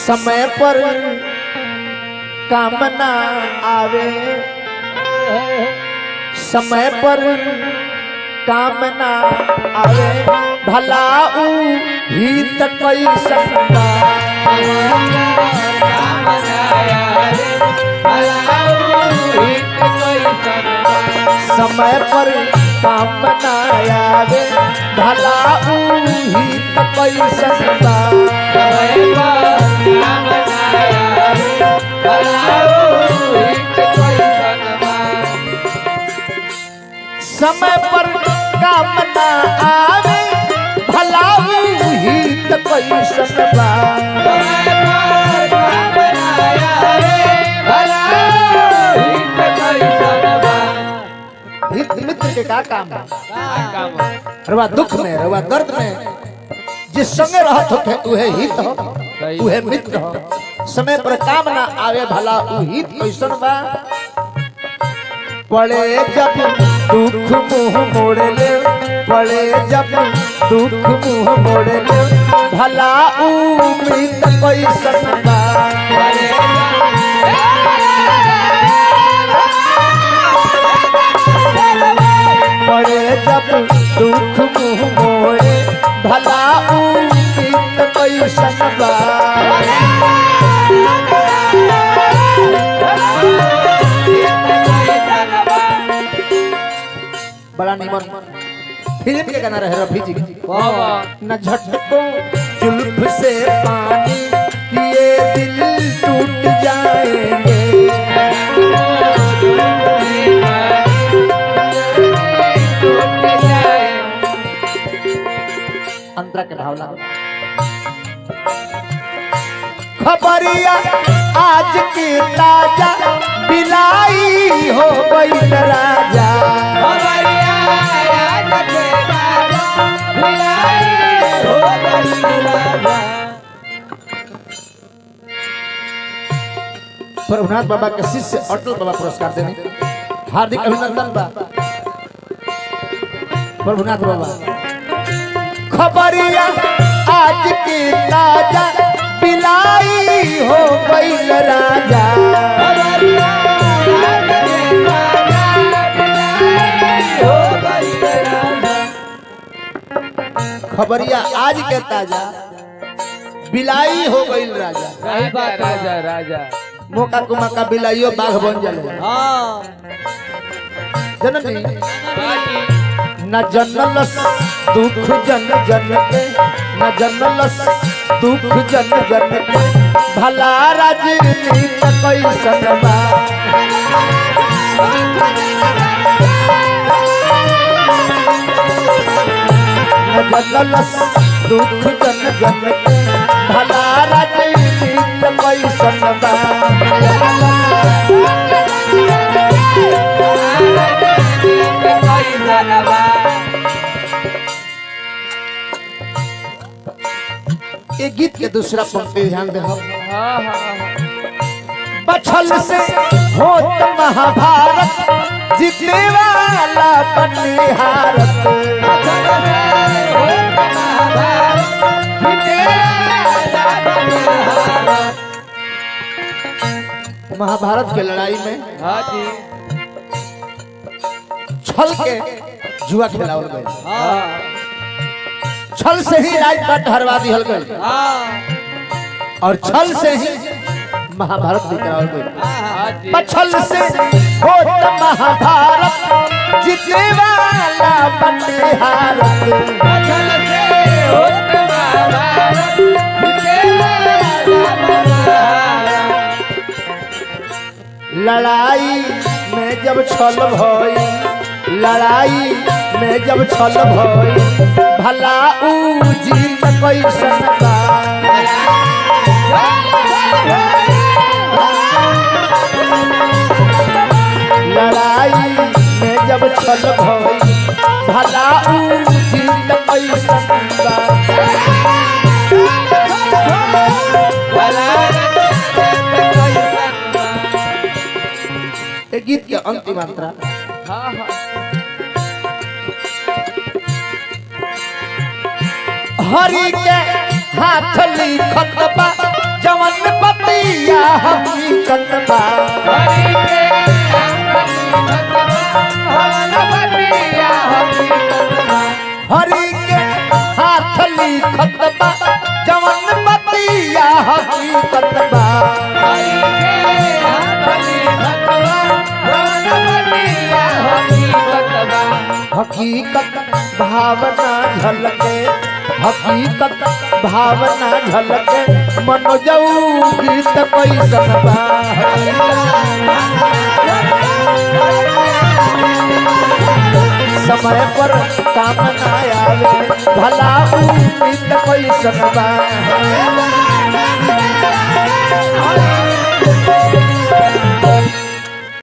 समय पर कामना आवे, समय पर कामना आवे, भला हित कैसन बा। समय पर कामना आवे, भला हित कैसन बा। समय पर कामना आवे, भला हित कैसन बा। हित मित्र के का काम है? रवा दुख में, रवा दर्द में जिस संगे रहत होते उहे हित हो, उहे मित्र हो। समय पर काम ना आवे, भला उ हित कैसन बा। पड़े जब दुख मुँह मोड़ ले, पड़े जब दुख मुँह मोड़ ले, भला उ मित्र कैसन बा। पड़े जब दुख मुँह मोड़े, भला उम्मीद कैसन बा। बड़ा निमन फिल्म के गाना रहे रफी जी। न झटको जुल्फ से पानी किए दिल टूट जाएंगे। अंतरा के भावना खबरिया आज की ताजा, बिलाई हो गई राजा। खबरिया आज की ताजा, बिलाई हो गई राजा। प्रभुनाथ बाबा के शिष्य अटल बाबा पुरस्कार देने हार्दिक अभिनंदन बा। प्रभुनाथ बाबा खबरिया आज की ताजा, बिलाई हो गई राजा। खबरिया आज के ताजा, बिलाई हो गई राजा। सही बात राजा राजा मौका को मौका बिलाइयो बाघ बन जाले। जननी न जनलस दुख जन जन के, न जनलस दुख जन जन के, भला राजनीति कैसन बा। न जनलस दुख जन जन के, भला राजनीति कैसन बा। ये गीत के दूसरा पंक्ति ध्यान दे। बछल से होत महाभारत, जीतने वाला बनिहारत। महाभारत के लड़ाई में छल के जुआ खिलावल गए। छल से ही राजपाट हरवा दिहल गई और छल से ही महाभारत निकलावल गई। छल से होत महाभारत, जीतने वाला बनिहारत। छल से होत महाभारत, जीतने वाला बनिहारत। लड़ाई में जब छल भई, लड़ाई में जब छल भई, भला उ जीत कैसन बा। लड़ाई में जब छल भई, भला उ जीत कैसन बा। गीत के अंतिम मात्रा हरि के हाथ लिखत बा, जवन हकीकत बा जवन बतिया हकीकत बा हकीकत भावना झलके हकीकत भावना झलके मनोजऊ गीत कैसन बा समय पर काम ना आवे भला गीत कैसन बा